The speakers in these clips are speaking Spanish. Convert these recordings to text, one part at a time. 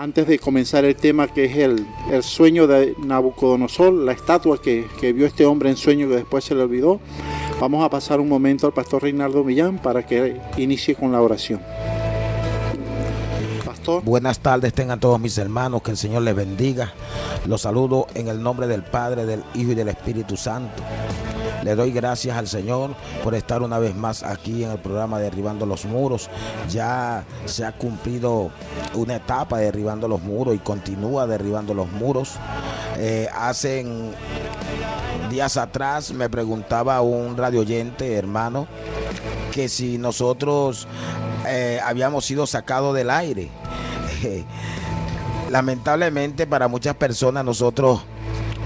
Antes de comenzar el tema que es el sueño de Nabucodonosor, la estatua que vio este hombre en sueño que después se le olvidó, vamos a pasar un momento al pastor Reinaldo Millán para que inicie con la oración. Pastor. Buenas tardes tengan todos mis hermanos, que el Señor les bendiga. Los saludo en el nombre del Padre, del Hijo y del Espíritu Santo. Le doy gracias al Señor por estar una vez más aquí en el programa Derribando los Muros. Ya se ha cumplido una etapa de Derribando los Muros y continúa derribando los muros. Hace días atrás me preguntaba un radio oyente, hermano, que si nosotros habíamos sido sacados del aire. Lamentablemente para muchas personas nosotros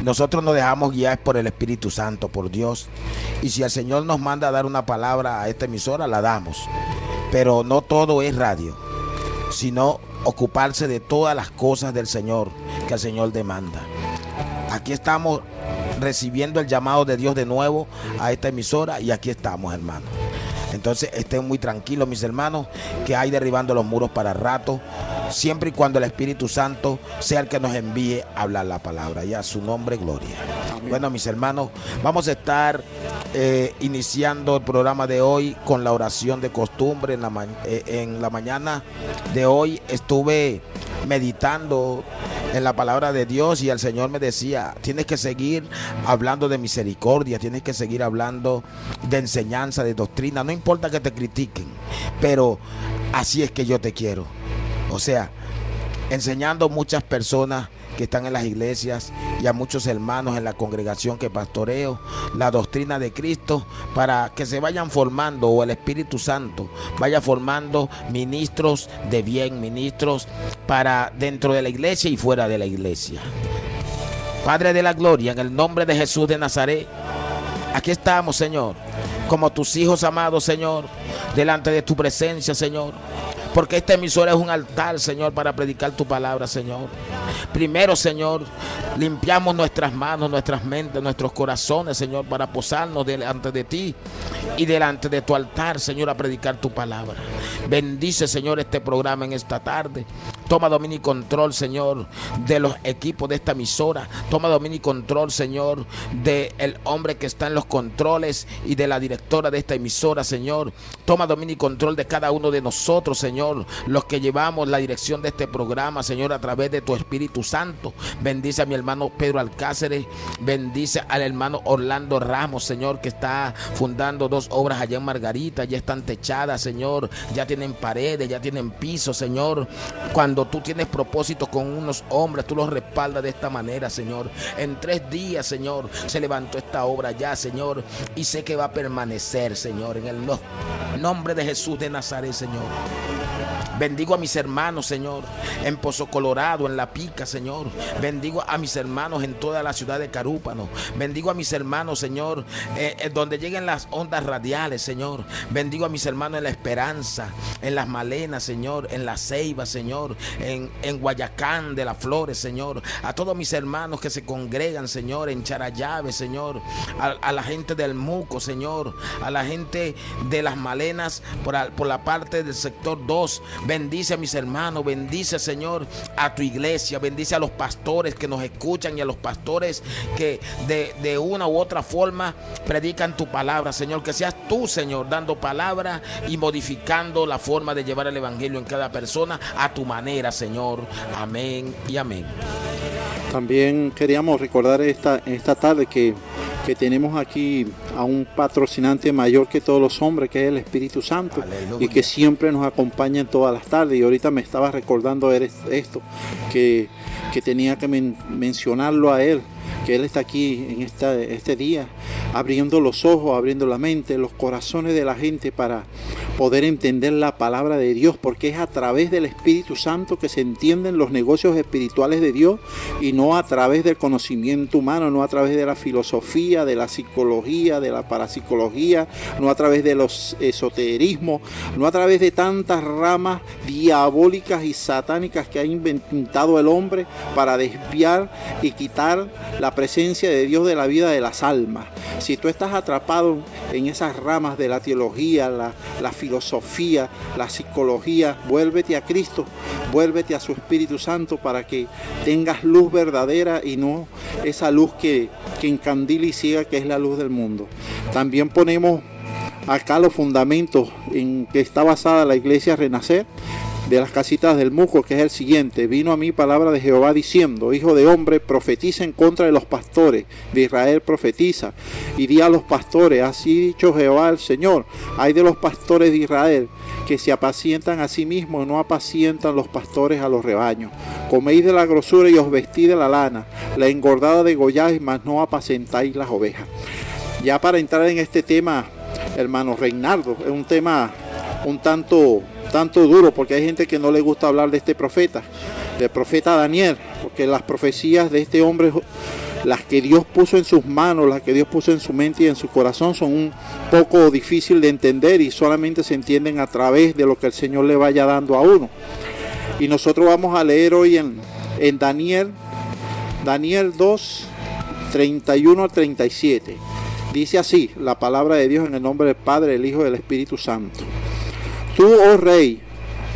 nos dejamos guiar por el Espíritu Santo, por Dios. Y si el Señor nos manda a dar una palabra a esta emisora, la damos. Pero no todo es radio, sino ocuparse de todas las cosas del Señor que el Señor demanda. Aquí estamos recibiendo el llamado de Dios de nuevo a esta emisora y aquí estamos, hermanos. Entonces estén muy tranquilos, mis hermanos, que hay derribando los muros para rato, siempre y cuando el Espíritu Santo sea el que nos envíe a hablar la palabra. Y a su nombre, gloria. Amén. Bueno, mis hermanos, vamos a estar iniciando el programa de hoy con la oración de costumbre. En la mañana de hoy estuve meditando en la palabra de Dios y el Señor me decía: tienes que seguir hablando de misericordia, tienes que seguir hablando de enseñanza, de doctrina, no importa que te critiquen, pero así es que yo te quiero. O sea, enseñando a muchas personas que están en las iglesias y a muchos hermanos en la congregación que pastoreo, la doctrina de Cristo, para que se vayan formando, o el Espíritu Santo vaya formando ministros de bien, ministros para dentro de la iglesia y fuera de la iglesia. Padre de la gloria, en el nombre de Jesús de Nazaret, aquí estamos, Señor, como tus hijos amados, Señor, delante de tu presencia, Señor. Porque esta emisora es un altar, Señor, para predicar tu palabra, Señor. Primero, Señor, limpiamos nuestras manos, nuestras mentes, nuestros corazones, Señor, para posarnos delante de ti y delante de tu altar, Señor, a predicar tu palabra. Bendice, Señor, este programa en esta tarde. Toma dominio y control, Señor, de los equipos de esta emisora. Toma dominio y control, Señor, del hombre que está en los controles y de la directora de esta emisora, Señor. Toma dominio y control de cada uno de nosotros, Señor, los que llevamos la dirección de este programa, Señor, a través de tu Espíritu Santo. Bendice a mi hermano Pedro Alcáceres. Bendice al hermano Orlando Ramos, Señor, que está fundando 2 obras allá en Margarita. Ya están techadas, Señor. Ya tienen paredes, ya tienen piso, Señor. Cuando tú tienes propósito con unos hombres, tú los respaldas de esta manera, Señor. En 3 días, Señor, se levantó esta obra ya, Señor, y sé que va a permanecer, Señor, en el nombre de Jesús de Nazaret, Señor. Bendigo a mis hermanos, Señor, en Pozo Colorado, en La Pica, Señor. Bendigo a mis hermanos en toda la ciudad de Carúpano. Bendigo a mis hermanos, Señor, donde lleguen las ondas radiales, Señor. Bendigo a mis hermanos en La Esperanza, en Las Malenas, Señor, en La Ceiba, Señor, en Guayacán de las Flores, Señor. A todos mis hermanos que se congregan, Señor, en Charallave, Señor. A la gente del Muco, Señor. A la gente de Las Malenas por la parte del sector 2. Bendice a mis hermanos, bendice, Señor, a tu iglesia, bendice a los pastores que nos escuchan y a los pastores que de una u otra forma predican tu palabra, Señor. Que seas tú, Señor, dando palabra y modificando la forma de llevar el evangelio en cada persona a tu manera, Señor. Amén y amén. También queríamos recordar esta tarde que tenemos aquí a un patrocinante mayor que todos los hombres, que es el Espíritu Santo. Aleluya. Y que siempre nos acompaña en todas las tardes. Y ahorita me estaba recordando esto, que tenía que mencionarlo a él, que Él está aquí en este día, abriendo los ojos, abriendo la mente, los corazones de la gente para poder entender la palabra de Dios, porque es a través del Espíritu Santo que se entienden los negocios espirituales de Dios y no a través del conocimiento humano, no a través de la filosofía, de la psicología, de la parapsicología, no a través de los esoterismos, no a través de tantas ramas diabólicas y satánicas que ha inventado el hombre para desviar y quitar la presencia de Dios de la vida de las almas, Si tú estás atrapado en esas ramas de la teología, la filosofía, la psicología, vuélvete a Cristo, vuélvete a su Espíritu Santo para que tengas luz verdadera y no esa luz que encandila y ciega, que es la luz del mundo. También ponemos acá los fundamentos en que está basada la iglesia Renacer de las Casitas del Musgo, que es el siguiente: vino a mí palabra de Jehová diciendo, hijo de hombre, profetiza en contra de los pastores de Israel, profetiza y di a los pastores, así dicho Jehová el Señor, hay de los pastores de Israel que se apacientan a sí mismos, no apacientan los pastores a los rebaños. Coméis de la grosura y os vestís de la lana, la engordada degolláis, mas no apacentáis las ovejas. Ya para entrar en este tema, hermano Reinaldo, es un tema un tanto duro, porque hay gente que no le gusta hablar de este profeta, del profeta Daniel, porque las profecías de este hombre, las que Dios puso en sus manos, las que Dios puso en su mente y en su corazón, son un poco difícil de entender y solamente se entienden a través de lo que el Señor le vaya dando a uno. Y nosotros vamos a leer hoy en Daniel 2, 31 al 37. Dice así la palabra de Dios, en el nombre del Padre, del Hijo y del Espíritu Santo. Tú, oh Rey,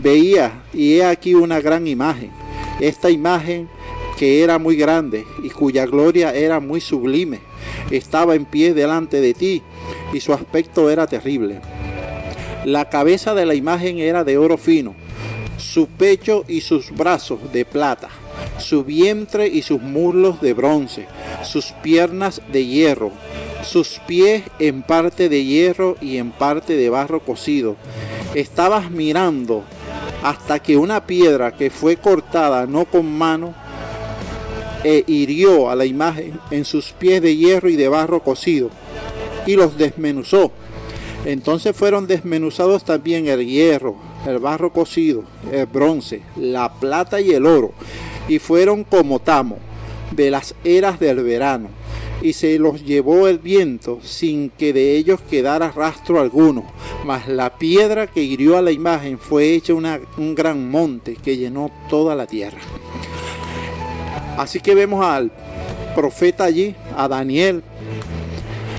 veías, y he aquí una gran imagen. Esta imagen, que era muy grande y cuya gloria era muy sublime, estaba en pie delante de ti, y su aspecto era terrible. La cabeza de la imagen era de oro fino, su pecho y sus brazos de plata, su vientre y sus muslos de bronce, sus piernas de hierro, sus pies en parte de hierro y en parte de barro cocido. Estabas mirando hasta que una piedra que fue cortada no con mano hirió a la imagen en sus pies de hierro y de barro cocido y los desmenuzó. Entonces fueron desmenuzados también el hierro, el barro cocido, el bronce, la plata y el oro, y fueron como tamo de las eras del verano, y se los llevó el viento sin que de ellos quedara rastro alguno. Mas la piedra que hirió a la imagen fue hecha un gran monte que llenó toda la tierra. Así que vemos al profeta allí, a Daniel,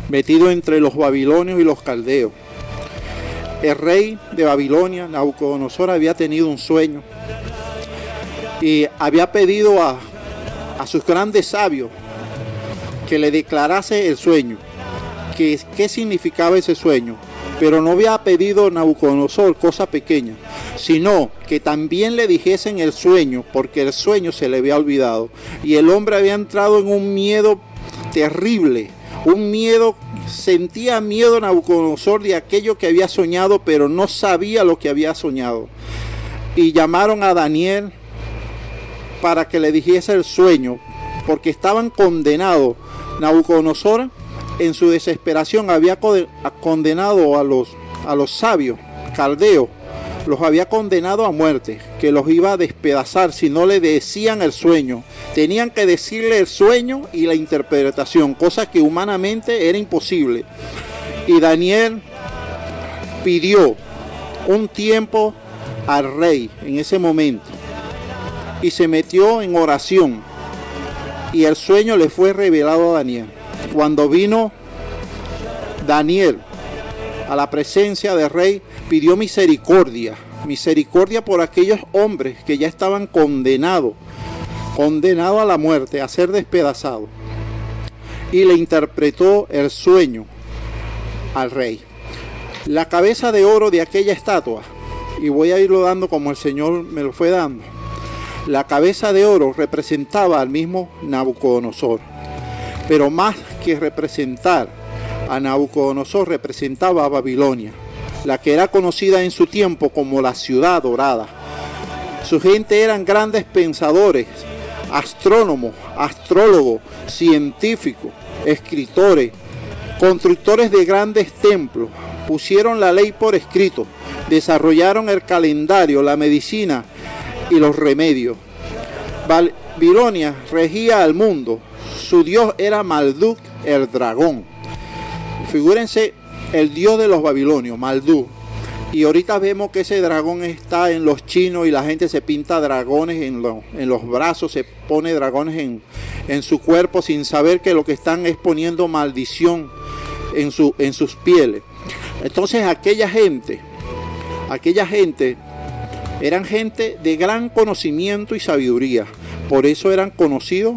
metido entre los babilonios y los caldeos. El rey de Babilonia, Nabucodonosor, había tenido un sueño y había pedido a sus grandes sabios que le declarase el sueño, qué significaba ese sueño. Pero no había pedido Nabucodonosor cosa pequeña, sino que también le dijesen el sueño, porque el sueño se le había olvidado. Y el hombre había entrado en un miedo terrible, sentía miedo Nabucodonosor de aquello que había soñado, pero no sabía lo que había soñado. Y llamaron a Daniel para que le dijese el sueño, porque estaban condenados. Nabucodonosor, en su desesperación, había condenado a los sabios caldeos, los había condenado a muerte, que los iba a despedazar si no le decían el sueño. Tenían que decirle el sueño y la interpretación, cosa que humanamente era imposible. Y Daniel pidió un tiempo al rey en ese momento y se metió en oración, y el sueño le fue revelado a Daniel. Cuando vino Daniel a la presencia del rey, pidió misericordia por aquellos hombres que ya estaban condenados a la muerte, a ser despedazados, y le interpretó el sueño al rey. La cabeza de oro de aquella estatua, y voy a irlo dando como el Señor me lo fue dando, la cabeza de oro representaba al mismo Nabucodonosor, pero más que representar a Nabucodonosor, representaba a Babilonia, la que era conocida en su tiempo como la ciudad dorada. Su gente eran grandes pensadores, astrónomos, astrólogos, científicos, escritores, constructores de grandes templos. Pusieron la ley por escrito, desarrollaron el calendario, la medicina y los remedios. Babilonia regía al mundo. Su dios era Marduk, el dragón. Figúrense el dios de los babilonios, Marduk. Y ahorita vemos que ese dragón está en los chinos y la gente se pinta dragones en los brazos, se pone dragones en su cuerpo sin saber que lo que están es poniendo maldición en sus pieles. Entonces aquella gente eran gente de gran conocimiento y sabiduría. Por eso eran conocidos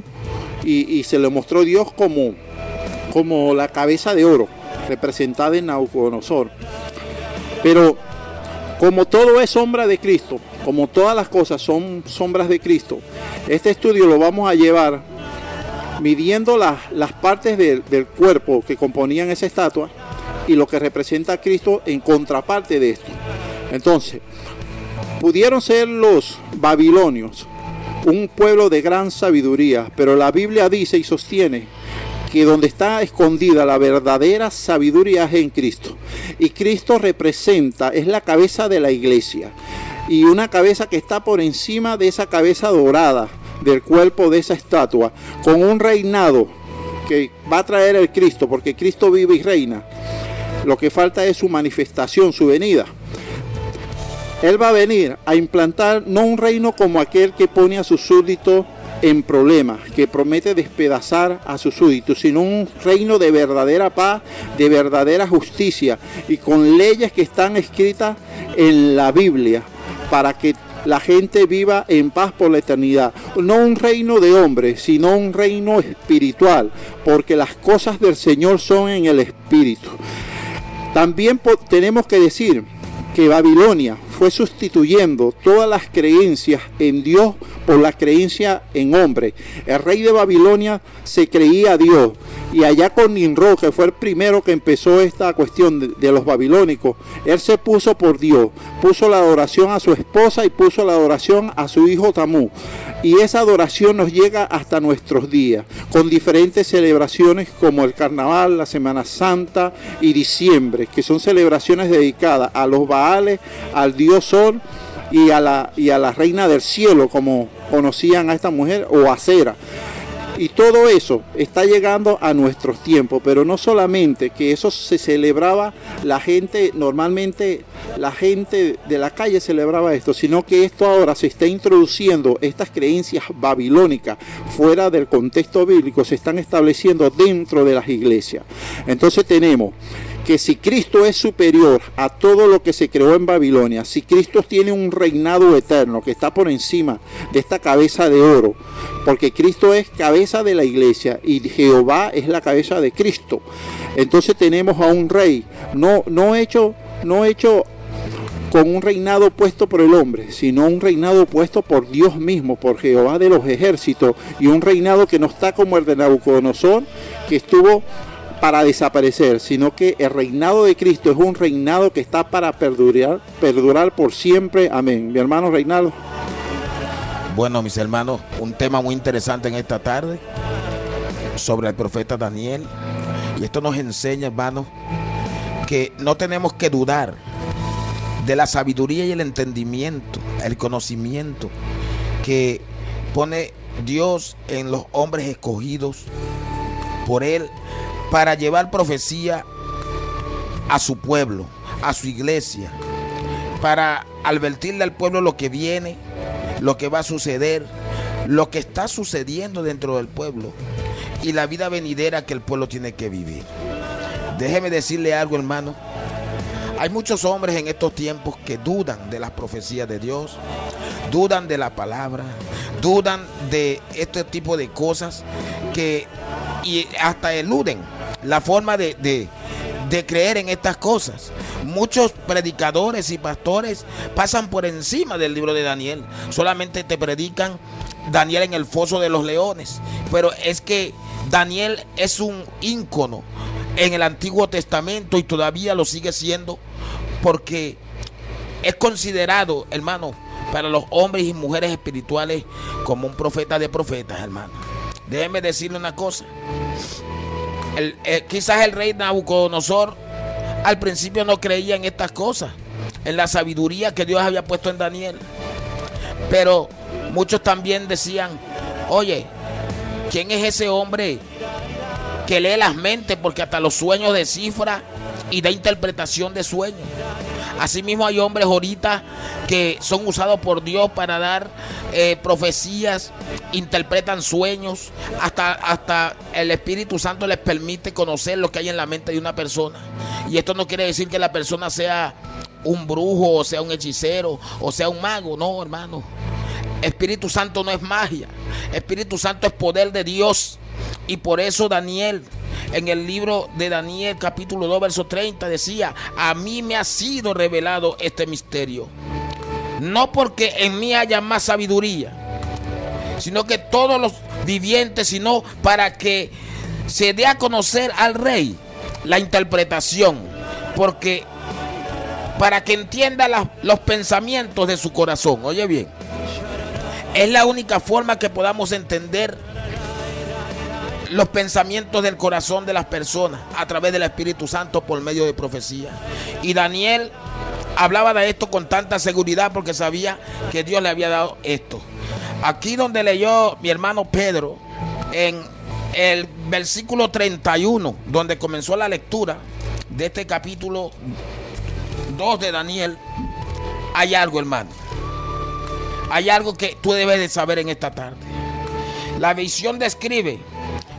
y se le mostró Dios como la cabeza de oro, representada en Nabucodonosor. Pero como todo es sombra de Cristo, como todas las cosas son sombras de Cristo, este estudio lo vamos a llevar midiendo las partes del cuerpo que componían esa estatua y lo que representa a Cristo en contraparte de esto. Entonces, pudieron ser los babilonios un pueblo de gran sabiduría, pero la Biblia dice y sostiene que donde está escondida la verdadera sabiduría es en Cristo. Y Cristo es la cabeza de la iglesia. Y una cabeza que está por encima de esa cabeza dorada del cuerpo de esa estatua, con un reinado que va a traer el Cristo, porque Cristo vive y reina. Lo que falta es su manifestación, su venida. Él va a venir a implantar no un reino como aquel que pone a sus súbditos en problemas, que promete despedazar a sus súbditos, sino un reino de verdadera paz, de verdadera justicia y con leyes que están escritas en la Biblia para que la gente viva en paz por la eternidad. No un reino de hombres, sino un reino espiritual, porque las cosas del Señor son en el espíritu. También tenemos que decir que Babilonia fue sustituyendo todas las creencias en Dios por la creencia en hombre. El rey de Babilonia se creía a Dios, y allá con Nimrod, que fue el primero que empezó esta cuestión de los babilónicos, él se puso por Dios, puso la adoración a su esposa y puso la adoración a su hijo Tamuz. Y esa adoración nos llega hasta nuestros días, con diferentes celebraciones como el carnaval, la Semana Santa y diciembre, que son celebraciones dedicadas a los Baales, al dios Sol y a la reina del cielo, como conocían a esta mujer, o Acera. Y todo eso está llegando a nuestros tiempos, pero no solamente que eso se celebraba la gente, normalmente la gente de la calle celebraba esto, sino que esto ahora se está introduciendo, estas creencias babilónicas fuera del contexto bíblico, se están estableciendo dentro de las iglesias. Entonces tenemos que si Cristo es superior a todo lo que se creó en Babilonia, si Cristo tiene un reinado eterno que está por encima de esta cabeza de oro, porque Cristo es cabeza de la iglesia y Jehová es la cabeza de Cristo, entonces tenemos a un rey no hecho con un reinado puesto por el hombre, sino un reinado puesto por Dios mismo, por Jehová de los ejércitos, y un reinado que no está como el de Nabucodonosor, que estuvo para desaparecer, sino que el reinado de Cristo es un reinado que está para perdurar por siempre. Amén. Mi hermano Reinaldo. Bueno, mis hermanos, un tema muy interesante en esta tarde sobre el profeta Daniel, y esto nos enseña, hermanos, que no tenemos que dudar de la sabiduría y el entendimiento, el conocimiento que pone Dios en los hombres escogidos por Él para llevar profecía a su pueblo, a su iglesia, para advertirle al pueblo lo que viene, lo que va a suceder, lo que está sucediendo dentro del pueblo y la vida venidera que el pueblo tiene que vivir. Déjeme decirle algo, hermano. Hay muchos hombres en estos tiempos que dudan de las profecías de Dios, dudan de la palabra, dudan de este tipo de cosas y hasta eluden la forma de creer en estas cosas. Muchos predicadores y pastores pasan por encima del libro de Daniel. Solamente te predican Daniel en el foso de los leones. Pero es que Daniel es un ícono en el Antiguo Testamento y todavía lo sigue siendo, porque es considerado, hermano, para los hombres y mujeres espirituales como un profeta de profetas, hermano. Déjeme decirle una cosa. Quizás el rey Nabucodonosor al principio no creía en estas cosas, en la sabiduría que Dios había puesto en Daniel. Pero muchos también decían: oye, ¿quién es ese hombre que lee las mentes, porque hasta los sueños descifra y da interpretación de sueños? Asimismo hay hombres ahorita que son usados por Dios para dar profecías, interpretan sueños, hasta el Espíritu Santo les permite conocer lo que hay en la mente de una persona. Y esto no quiere decir que la persona sea un brujo, o sea un hechicero, o sea un mago. No, hermano. Espíritu Santo no es magia. Espíritu Santo es poder de Dios. Y por eso Daniel, en el libro de Daniel capítulo 2 verso 30 decía: a mí me ha sido revelado este misterio, no porque en mí haya más sabiduría, sino que todos los vivientes, sino para que se dé a conocer al rey la interpretación, porque para que entienda los pensamientos de su corazón. Oye bien, es la única forma que podamos entender los pensamientos del corazón de las personas a través del Espíritu Santo por medio de profecía. Y Daniel hablaba de esto con tanta seguridad porque sabía que Dios le había dado esto. Aquí donde leyó mi hermano Pedro, en el versículo 31, donde comenzó la lectura de este capítulo 2 de Daniel, hay algo, hermano. Hay algo que tú debes de saber en esta tarde. La visión describe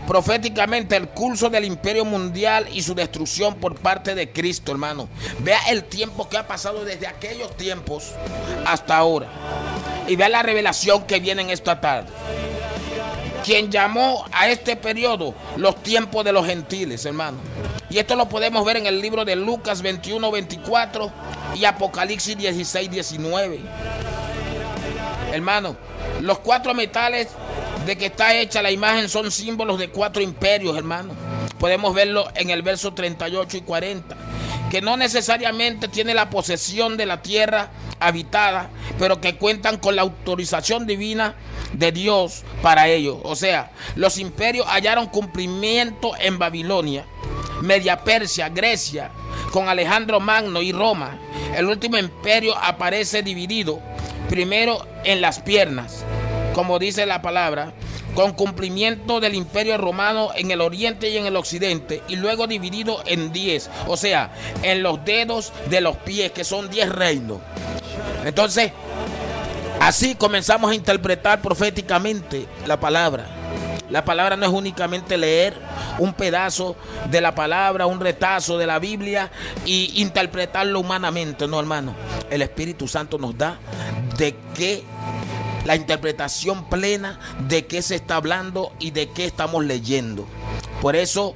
proféticamente el curso del imperio mundial y su destrucción por parte de Cristo, hermano. Vea el tiempo que ha pasado desde aquellos tiempos hasta ahora. Y vea la revelación que viene en esta tarde. Quien llamó a este periodo los tiempos de los gentiles, hermano. Y esto lo podemos ver en el libro de Lucas 21-24 y Apocalipsis 16-19. Hermano, los 4 metales de que está hecha la imagen son símbolos de 4 imperios, hermano. Podemos verlo en el verso 38 y 40, que no necesariamente tiene la posesión de la tierra habitada, pero que cuentan con la autorización divina de Dios para ello. O sea, los imperios hallaron cumplimiento en Babilonia, Media Persia, Grecia, con Alejandro Magno y Roma. El último imperio aparece dividido primero en las piernas, como dice la palabra, con cumplimiento del imperio romano en el oriente y en el occidente, y luego dividido en 10, o sea, en los dedos de los pies, que son 10 reinos. Entonces, así comenzamos a interpretar proféticamente la palabra. La palabra no es únicamente leer un pedazo de la palabra, un retazo de la Biblia y interpretarlo humanamente. No, hermano. El Espíritu Santo nos da de qué, la interpretación plena de qué se está hablando y de qué estamos leyendo. Por eso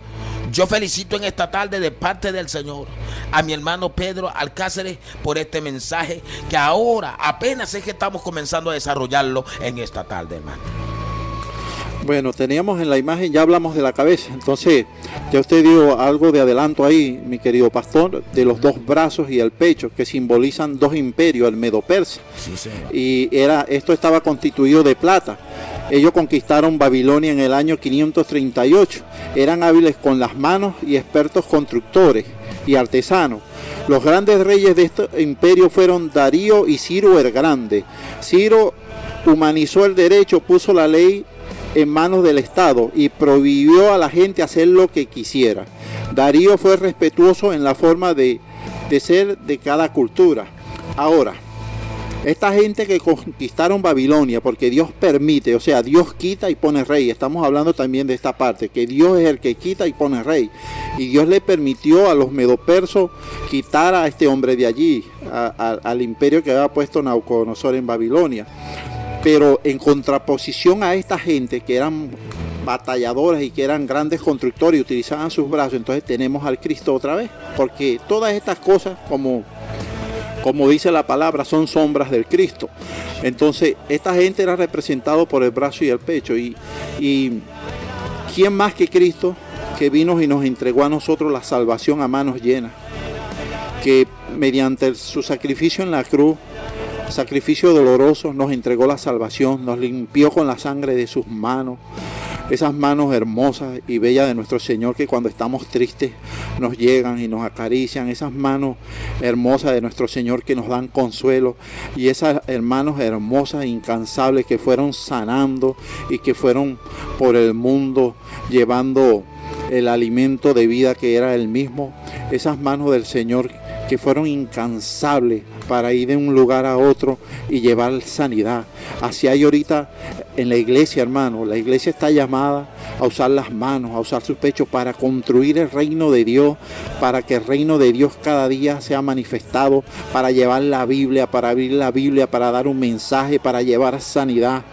yo felicito en esta tarde de parte del Señor a mi hermano Pedro Alcáceres por este mensaje que ahora apenas es que estamos comenzando a desarrollarlo en esta tarde, hermano. Bueno, teníamos en la imagen, ya hablamos de la cabeza, entonces ya usted dio algo de adelanto ahí, mi querido pastor, de los 2 brazos y el pecho, que simbolizan 2 imperios, el Medo-Persa. Sí, y esto estaba constituido de plata. Ellos conquistaron Babilonia en el año 538. Eran hábiles con las manos y expertos constructores y artesanos. Los grandes reyes de este imperio fueron Darío y Ciro el Grande. Ciro humanizó el derecho, puso la ley en manos del Estado y prohibió a la gente hacer lo que quisiera. Darío fue respetuoso en la forma de ser de cada cultura. Ahora, esta gente que conquistaron Babilonia, porque Dios permite, o sea, Dios quita y pone rey. Estamos hablando también de esta parte, que Dios es el que quita y pone rey. Y Dios le permitió a los medopersos quitar a este hombre de allí, al imperio que había puesto Nabucodonosor en Babilonia. Pero en contraposición a esta gente que eran batalladores y que eran grandes constructores y utilizaban sus brazos, entonces tenemos al Cristo otra vez, porque todas estas cosas, como dice la palabra, son sombras del Cristo. Entonces esta gente era representado por el brazo y el pecho, y ¿quién más que Cristo, que vino y nos entregó a nosotros la salvación a manos llenas, que mediante su sacrificio en la cruz, sacrificio doloroso, nos entregó la salvación, nos limpió con la sangre de sus manos, esas manos hermosas y bellas de nuestro Señor, que cuando estamos tristes nos llegan y nos acarician, esas manos hermosas de nuestro Señor que nos dan consuelo, y esas manos hermosas e incansables que fueron sanando y que fueron por el mundo llevando el alimento de vida que era el mismo, esas manos del Señor que fueron incansables para ir de un lugar a otro y llevar sanidad. Así hay ahorita en la iglesia, hermano. La iglesia está llamada a usar las manos, a usar sus pechos para construir el reino de Dios, para que el reino de Dios cada día sea manifestado, para llevar la Biblia, para abrir la Biblia, para dar un mensaje, para llevar sanidad.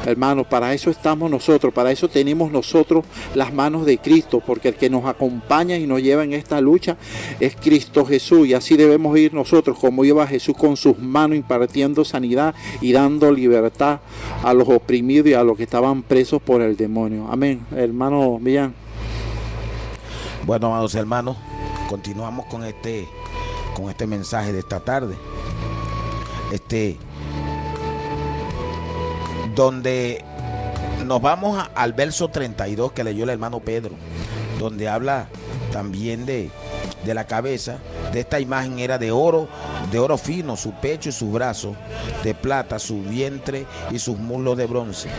Hermanos, para eso estamos nosotros, para eso tenemos nosotros las manos de Cristo, porque el que nos acompaña y nos lleva en esta lucha es Cristo Jesús, y así debemos ir nosotros, como iba Jesús con sus manos impartiendo sanidad y dando libertad a los oprimidos y a los que estaban presos por el demonio. Amén. Hermano Millán. Bueno, amados hermanos, continuamos con este mensaje de esta tarde. Donde nos vamos al verso 32 que leyó el hermano Pedro, donde habla también de la cabeza. De esta imagen era de oro fino, su pecho y sus brazos, de plata, su vientre y sus muslos de bronce,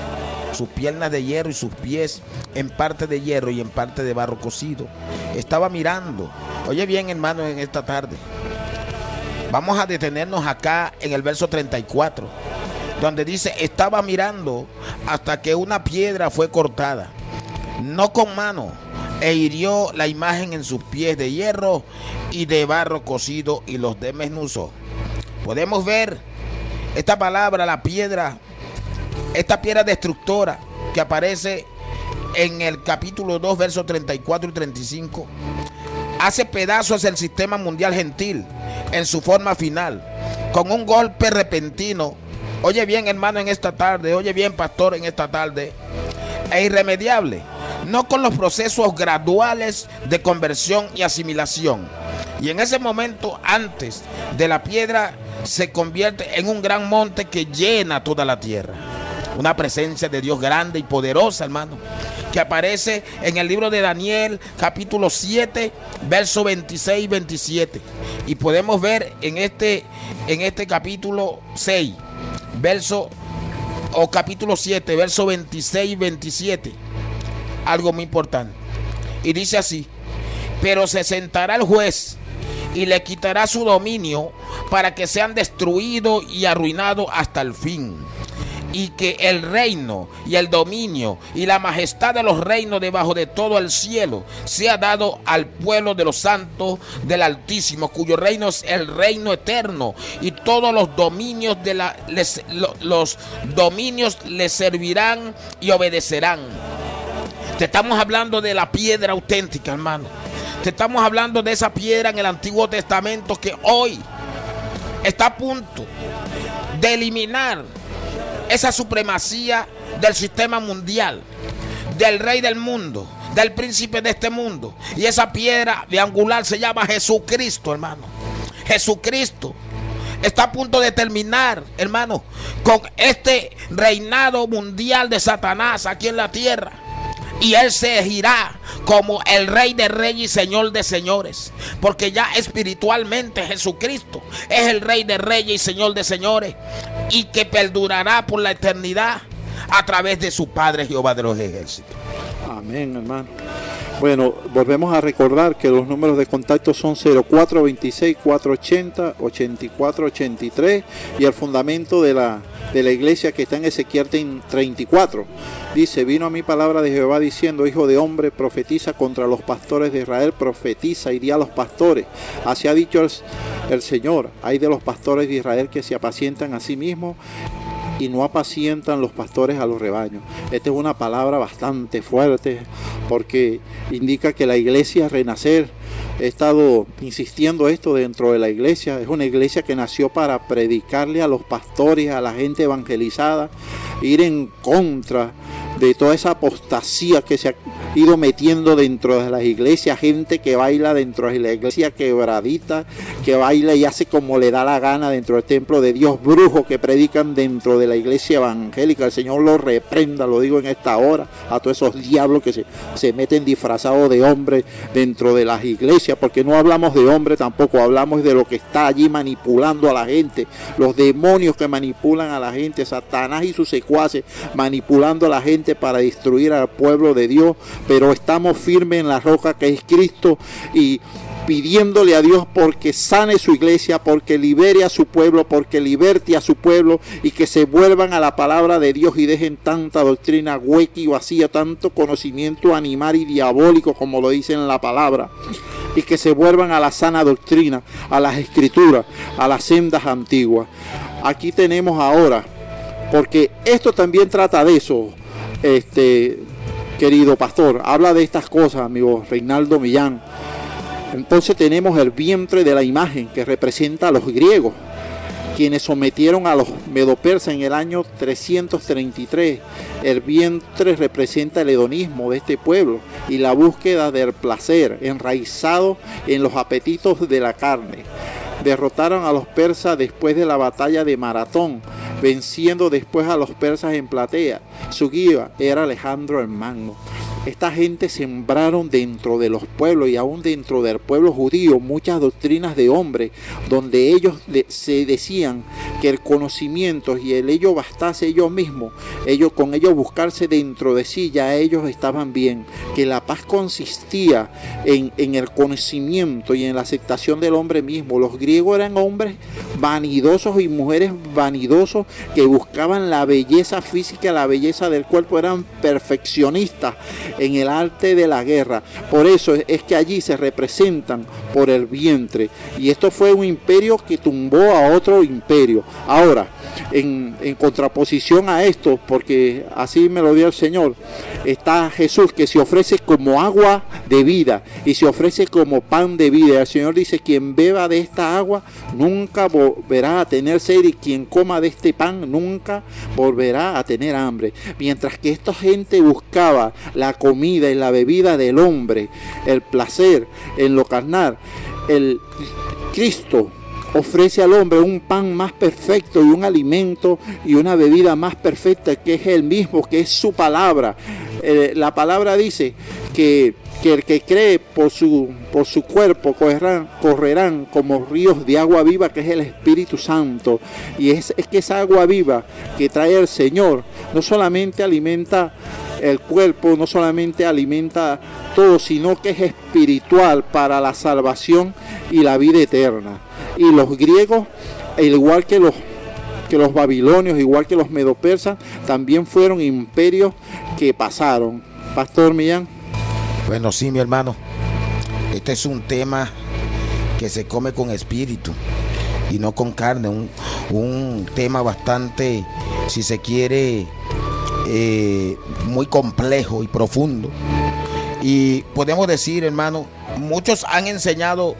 sus piernas de hierro y sus pies en parte de hierro y en parte de barro cocido. Estaba mirando. Oye bien, hermano, en esta tarde vamos a detenernos acá en el verso 34, donde dice: estaba mirando hasta que una piedra fue cortada, no con mano, e hirió la imagen en sus pies de hierro y de barro cocido y los desmenuzó. Podemos ver esta palabra, la piedra, esta piedra destructora que aparece en el capítulo 2, versos 34 y 35. Hace pedazos el sistema mundial gentil en su forma final, con un golpe repentino. Oye bien, hermano, en esta tarde, oye bien, pastor, en esta tarde, e irremediable, no con los procesos graduales de conversión y asimilación. Y en ese momento, antes de la piedra, se convierte en un gran monte que llena toda la tierra. Una presencia de Dios grande y poderosa, hermano, que aparece en el libro de Daniel, capítulo 7, verso 26 y 27. Y podemos ver en este capítulo 6, capítulo 7, verso 26 y 27, algo muy importante. Y dice así: pero se sentará el juez y le quitará su dominio para que sean destruidos y arruinados hasta el fin. Y que el reino y el dominio y la majestad de los reinos debajo de todo el cielo sea dado al pueblo de los santos del Altísimo, cuyo reino es el reino eterno, y todos los dominios los dominios le servirán y obedecerán. Te estamos hablando de la piedra auténtica, hermano. Te estamos hablando de esa piedra en el Antiguo Testamento que hoy está a punto de eliminar esa supremacía del sistema mundial, del rey del mundo, del príncipe de este mundo. Y esa piedra de angular se llama Jesucristo, hermano. Jesucristo está a punto de terminar, hermano, con este reinado mundial de Satanás aquí en la tierra. Y él se erigirá como el rey de reyes y señor de señores, porque ya espiritualmente Jesucristo es el rey de reyes y señor de señores, y que perdurará por la eternidad a través de su Padre Jehová de los ejércitos. Amén, hermano. Bueno, volvemos a recordar que los números de contacto son 0426-480-8483 y el fundamento de la iglesia que está en Ezequiel 34. Dice: vino a mí palabra de Jehová diciendo: hijo de hombre, profetiza contra los pastores de Israel, profetiza y di a los pastores. Así ha dicho el Señor: hay de los pastores de Israel que se apacientan a sí mismos y no apacientan los pastores a los rebaños. Esta es una palabra bastante fuerte, porque indica que la iglesia Renacer, he estado insistiendo esto dentro de la iglesia, es una iglesia que nació para predicarle a los pastores, a la gente evangelizada, ir en contra de toda esa apostasía que se ha ido metiendo dentro de las iglesias, gente que baila dentro de la iglesia quebradita, que baila y hace como le da la gana dentro del templo de Dios, brujos que predican dentro de la iglesia evangélica. El Señor los reprenda, lo digo en esta hora, a todos esos diablos que se meten disfrazados de hombres dentro de las iglesias, porque no hablamos de hombre tampoco, hablamos de lo que está allí manipulando a la gente, los demonios que manipulan a la gente, Satanás y sus secuaces manipulando a la gente para destruir al pueblo de Dios. Pero estamos firmes en la roca que es Cristo, y pidiéndole a Dios porque sane su iglesia, porque libere a su pueblo, porque liberte a su pueblo, y que se vuelvan a la palabra de Dios y dejen tanta doctrina hueca y vacía, tanto conocimiento animal y diabólico como lo dice en la palabra, y que se vuelvan a la sana doctrina, a las escrituras, a las sendas antiguas. Aquí tenemos ahora, porque esto también trata de eso, querido pastor, habla de estas cosas, amigo Reinaldo Millán. Entonces tenemos el vientre de la imagen que representa a los griegos, quienes sometieron a los medopersas en el año 333. El vientre representa el hedonismo de este pueblo y la búsqueda del placer, enraizado en los apetitos de la carne. Derrotaron a los persas después de la batalla de Maratón, venciendo después a los persas en Platea. Su guía era Alejandro el Magno. Esta gente sembraron dentro de los pueblos y aún dentro del pueblo judío muchas doctrinas de hombres, donde ellos se decían que el conocimiento y el ello bastase ellos mismos, con ellos buscarse dentro de sí, ya ellos estaban bien, que la paz consistía en el conocimiento y en la aceptación del hombre mismo. Los griegos eran hombres vanidosos y mujeres vanidosos que buscaban la belleza física, la belleza del cuerpo, eran perfeccionistas en el arte de la guerra. Por eso es que allí se representan por el vientre, y esto fue un imperio que tumbó a otro imperio. Ahora, en contraposición a esto, porque así me lo dio el Señor, está Jesús, que se ofrece como agua de vida y se ofrece como pan de vida. El Señor dice: quien beba de esta agua nunca volverá a tener sed, y quien coma de este pan nunca volverá a tener hambre. Mientras que esta gente buscaba la comida y la bebida del hombre, el placer en lo carnal, el Cristo ofrece al hombre un pan más perfecto y un alimento y una bebida más perfecta, que es el mismo, que es su palabra. La palabra dice que el que cree por su cuerpo correrán como ríos de agua viva, que es el Espíritu Santo. Y es que esa agua viva que trae el Señor no solamente alimenta el cuerpo, no solamente alimenta todo, sino que es espiritual para la salvación y la vida eterna. Y los griegos, al igual que los babilonios, igual que los medopersas, también fueron imperios que pasaron. Pastor Millán. Bueno, sí, mi hermano, este es un tema que se come con espíritu y no con carne, un tema bastante, si se quiere, muy complejo y profundo. Y podemos decir, hermano, muchos han enseñado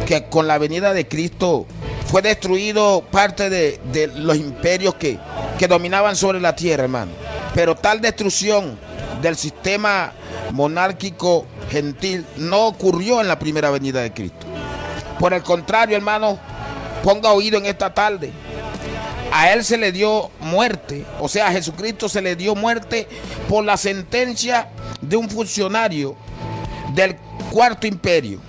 que con la venida de Cristo fue destruido parte de los imperios que dominaban sobre la tierra, hermano. Pero tal destrucción del sistema monárquico gentil no ocurrió en la primera venida de Cristo. Por el contrario, hermano, ponga oído en esta tarde. A él se le dio muerte, o sea, a Jesucristo se le dio muerte por la sentencia de un funcionario del cuarto imperio,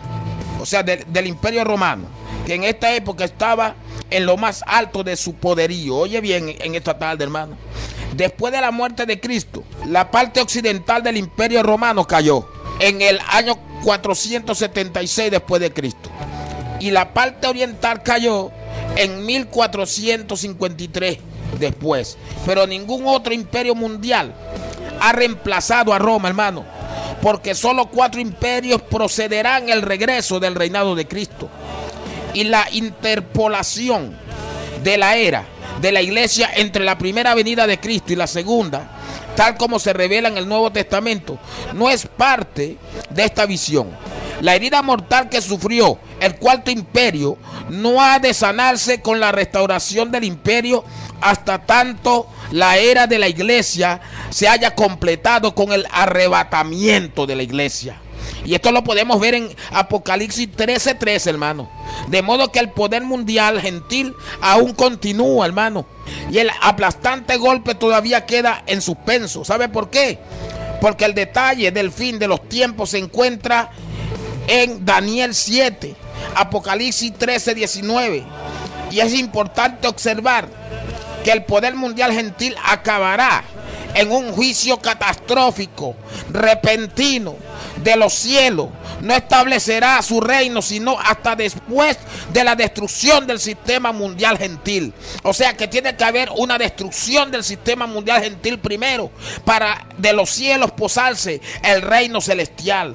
o sea, del imperio romano, que en esta época estaba en lo más alto de su poderío. Oye bien en esta tarde, hermano. Después de la muerte de Cristo, la parte occidental del imperio romano cayó en el año 476 después de Cristo. Y la parte oriental cayó en 1453 después. Pero ningún otro imperio mundial ha reemplazado a Roma, hermano, porque solo 4 imperios procederán el regreso del reinado de Cristo. Y la interpolación de la era de la iglesia entre la primera venida de Cristo y la segunda, tal como se revela en el Nuevo Testamento, no es parte de esta visión. La herida mortal que sufrió el cuarto imperio no ha de sanarse con la restauración del imperio hasta tanto la era de la iglesia se haya completado con el arrebatamiento de la iglesia. Y esto lo podemos ver en Apocalipsis 13:13, hermano. De modo que el poder mundial gentil aún continúa, hermano. Y el aplastante golpe todavía queda en suspenso. ¿Sabe por qué? Porque el detalle del fin de los tiempos se encuentra en Daniel 7, Apocalipsis 13:19. Y es importante observar que el poder mundial gentil acabará en un juicio catastrófico, repentino, de los cielos, no establecerá su reino sino hasta después de la destrucción del sistema mundial gentil. O sea que tiene que haber una destrucción del sistema mundial gentil primero para de los cielos posarse el reino celestial.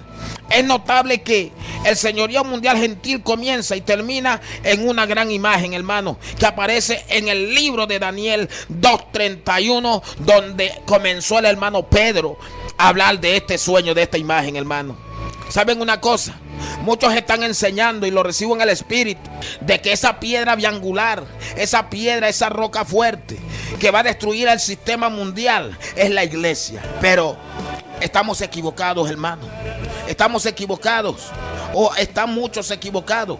Es notable que el señorío mundial gentil comienza y termina en una gran imagen, hermano, que aparece en el libro de Daniel 2:31, donde comenzó el hermano Pedro a hablar de este sueño, de esta imagen, hermano. ¿Saben una cosa? Muchos están enseñando, y lo recibo en el espíritu, de que esa piedra biangular, esa piedra, esa roca fuerte que va a destruir el sistema mundial es la iglesia. Pero estamos equivocados, hermano. Estamos equivocados, o están muchos equivocados,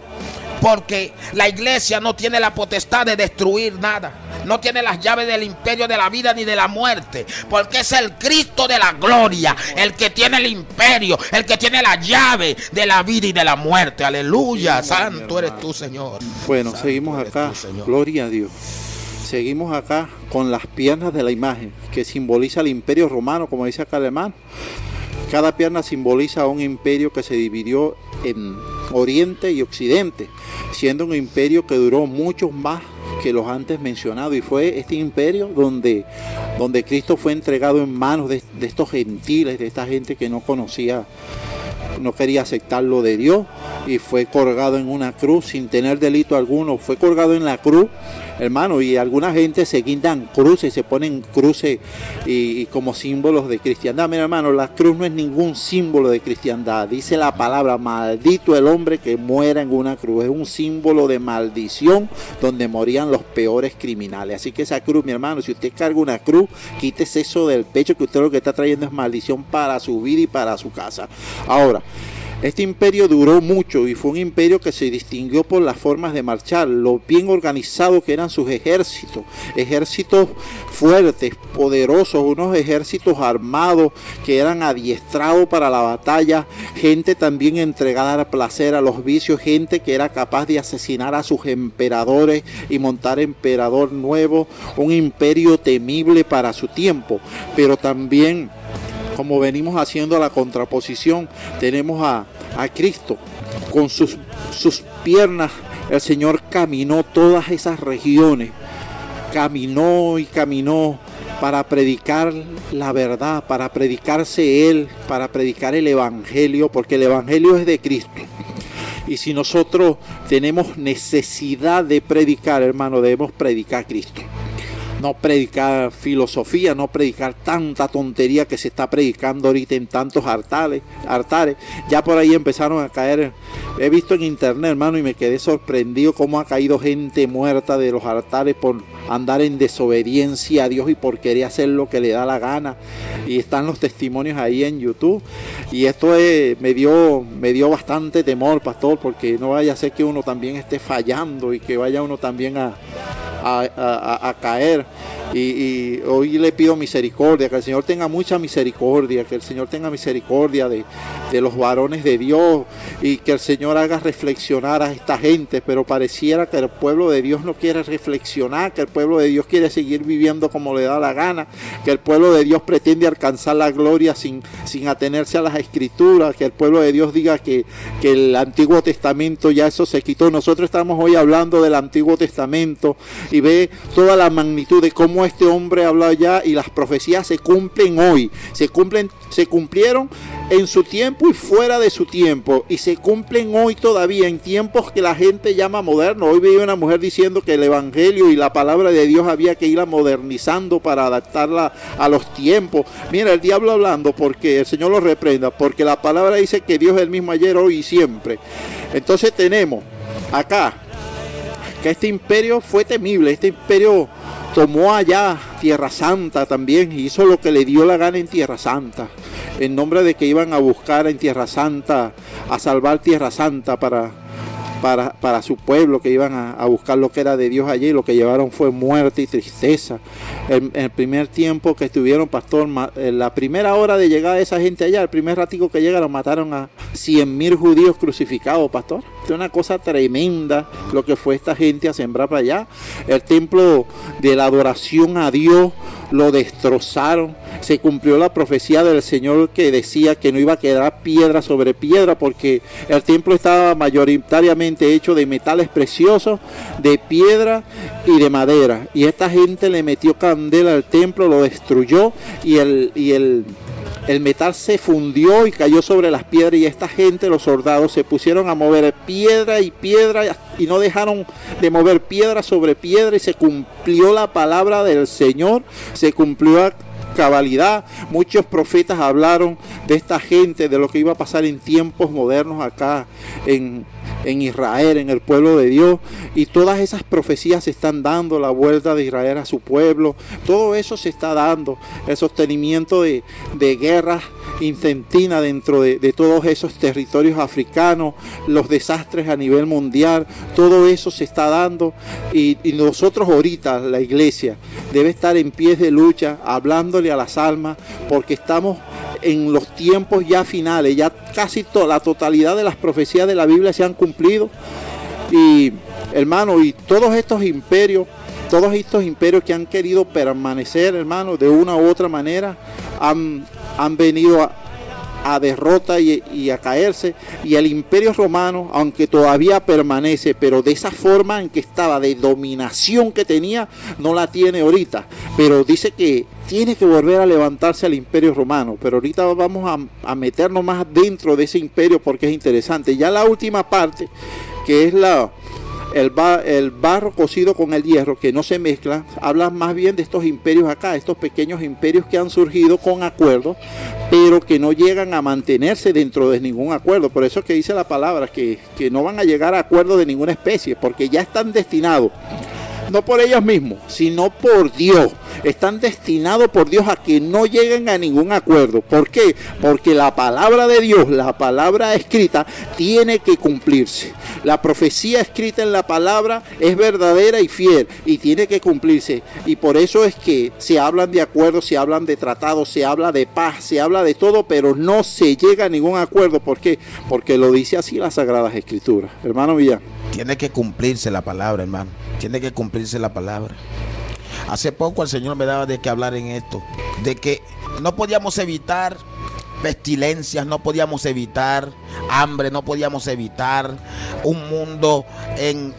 porque la iglesia no tiene la potestad de destruir nada. No tiene las llaves del imperio de la vida ni de la muerte, porque es el Cristo de la gloria el que tiene el imperio, el que tiene la llave de la vida y de la muerte. Aleluya, santo eres tú, Señor. Bueno, Santo seguimos acá, tú, gloria a Dios. Seguimos acá con las piernas de la imagen, que simboliza el imperio romano, como dice acá el hermano. Cada pierna simboliza un imperio que se dividió en Oriente y Occidente, siendo un imperio que duró mucho más que los antes mencionados, y fue este imperio donde Cristo fue entregado en manos de estos gentiles, de esta gente que no conocía, no quería aceptar lo de Dios, y fue colgado en una cruz sin tener delito alguno. Fue colgado en la cruz, hermano, y alguna gente se guindan cruces, se ponen cruces y como símbolos de cristiandad. Mira, hermano, la cruz no es ningún símbolo de cristiandad. Dice la palabra: maldito el hombre que muera en una cruz. Es un símbolo de maldición donde morían los peores criminales. Así que esa cruz, mi hermano, si usted carga una cruz, quítese eso del pecho, que usted lo que está trayendo es maldición para su vida y para su casa. Ahora, este imperio duró mucho y fue un imperio que se distinguió por las formas de marchar, lo bien organizado que eran sus ejércitos, ejércitos fuertes, poderosos, unos ejércitos armados que eran adiestrados para la batalla, gente también entregada al placer, a los vicios, gente que era capaz de asesinar a sus emperadores y montar emperador nuevo, un imperio temible para su tiempo. Pero también, como venimos haciendo la contraposición, tenemos a Cristo. Con sus piernas el Señor caminó todas esas regiones, caminó y caminó para predicar la verdad, para predicarse Él, para predicar el Evangelio, porque el Evangelio es de Cristo. Y si nosotros tenemos necesidad de predicar, hermano, debemos predicar a Cristo. No predicar filosofía, no predicar tanta tontería que se está predicando ahorita en tantos altares. Ya por ahí empezaron a caer. He visto en internet, hermano, y me quedé sorprendido cómo ha caído gente muerta de los altares por andar en desobediencia a Dios y por querer hacer lo que le da la gana. Y están los testimonios ahí en YouTube. Y esto me dio bastante temor, pastor, porque no vaya a ser que uno también esté fallando y que vaya uno también a caer. Y hoy le pido misericordia, que el Señor tenga mucha misericordia, que el Señor tenga misericordia de los varones de Dios, y que el Señor haga reflexionar a esta gente. Pero pareciera que el pueblo de Dios no quiere reflexionar, que el pueblo de Dios quiere seguir viviendo como le da la gana, que el pueblo de Dios pretende alcanzar la gloria sin atenerse a las escrituras, que el pueblo de Dios diga que el Antiguo Testamento ya eso se quitó. Nosotros estamos hoy hablando del Antiguo Testamento y ve toda la magnitud de cómo este hombre habla ya, y las profecías se cumplen hoy, se cumplieron en su tiempo y fuera de su tiempo, y se cumplen hoy todavía en tiempos que la gente llama moderno. Hoy veía una mujer diciendo que el Evangelio y la palabra de Dios había que irla modernizando para adaptarla a los tiempos. Mira, el diablo hablando, porque el Señor lo reprenda, porque la palabra dice que Dios es el mismo ayer, hoy y siempre. Entonces tenemos acá que este imperio fue temible. Este imperio tomó allá Tierra Santa también, y hizo lo que le dio la gana en Tierra Santa, en nombre de que iban a buscar en Tierra Santa, a salvar Tierra Santa para para su pueblo, que iban a buscar lo que era de Dios allí. Lo que llevaron fue muerte y tristeza. En el primer tiempo que estuvieron, pastor, en la primera hora de llegar de esa gente allá, el primer ratico que llegaron, mataron a 100,000 judíos crucificados, pastor. Es una cosa tremenda lo que fue esta gente a sembrar para allá. El templo de la adoración a Dios lo destrozaron. Se cumplió la profecía del Señor que decía que no iba a quedar piedra sobre piedra, porque el templo estaba mayoritariamente hecho de metales preciosos, de piedra y de madera. Y esta gente le metió candela al templo, lo destruyó, y el metal se fundió y cayó sobre las piedras, y esta gente, los soldados, se pusieron a mover piedra y piedra y no dejaron de mover piedra sobre piedra, y se cumplió la palabra del Señor, se cumplió a cabalidad. Muchos profetas hablaron de esta gente, de lo que iba a pasar en tiempos modernos acá en Israel, en el pueblo de Dios, y todas esas profecías se están dando, la vuelta de Israel a su pueblo, todo eso se está dando, el sostenimiento de guerras intestinas dentro de todos esos territorios africanos, los desastres a nivel mundial, todo eso se está dando, y nosotros ahorita, la iglesia, debe estar en pies de lucha, hablándole a las almas, porque estamos en los tiempos ya finales, ya casi la totalidad de las profecías de la Biblia se han cumplido. Y hermano, y todos estos imperios que han querido permanecer, hermano, de una u otra manera, han venido a derrota y a caerse. Y el imperio romano, aunque todavía permanece, pero de esa forma en que estaba, de dominación que tenía, no la tiene ahorita. Pero dice que tiene que volver a levantarse al imperio romano. Pero ahorita vamos a meternos más dentro de ese imperio, porque es interesante. Ya la última parte, que es el barro cocido con el hierro, que no se mezcla, habla más bien de estos imperios acá, estos pequeños imperios que han surgido con acuerdos, pero que no llegan a mantenerse dentro de ningún acuerdo. Por eso es que dice la palabra que no van a llegar a acuerdos de ninguna especie, porque ya están destinados, no por ellos mismos, sino por Dios. Están destinados por Dios a que no lleguen a ningún acuerdo. ¿Por qué? Porque la palabra de Dios, la palabra escrita, tiene que cumplirse. La profecía escrita en la palabra es verdadera y fiel, y tiene que cumplirse. Y por eso es que se hablan de acuerdos, se hablan de tratados, se habla de paz, se habla de todo, pero no se llega a ningún acuerdo. ¿Por qué? Porque lo dice así las Sagradas Escrituras. Hermano Villán. Tiene que cumplirse la palabra, hermano. Tiene que cumplirse la palabra. Hace poco el Señor me daba de qué hablar en esto, de que no podíamos evitar pestilencias, no podíamos evitar hambre, no podíamos evitar un mundo en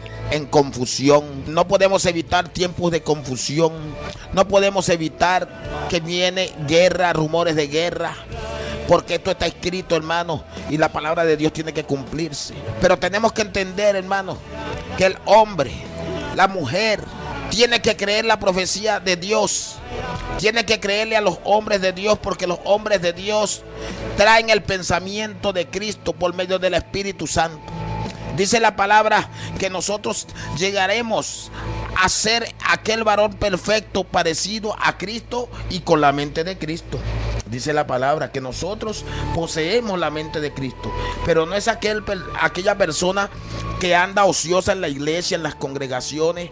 confusión, no podemos evitar tiempos de confusión, no podemos evitar que viene guerra, rumores de guerra, porque esto está escrito, hermano, y la palabra de Dios tiene que cumplirse. Pero tenemos que entender, hermano, que el hombre, la mujer, tiene que creer la profecía de Dios. Tiene que creerle a los hombres de Dios, porque los hombres de Dios traen el pensamiento de Cristo por medio del Espíritu Santo. Dice la palabra que nosotros llegaremos a ser aquel varón perfecto, parecido a Cristo y con la mente de Cristo. Dice la palabra que nosotros poseemos la mente de Cristo, pero no es aquella persona que anda ociosa en la iglesia, en las congregaciones,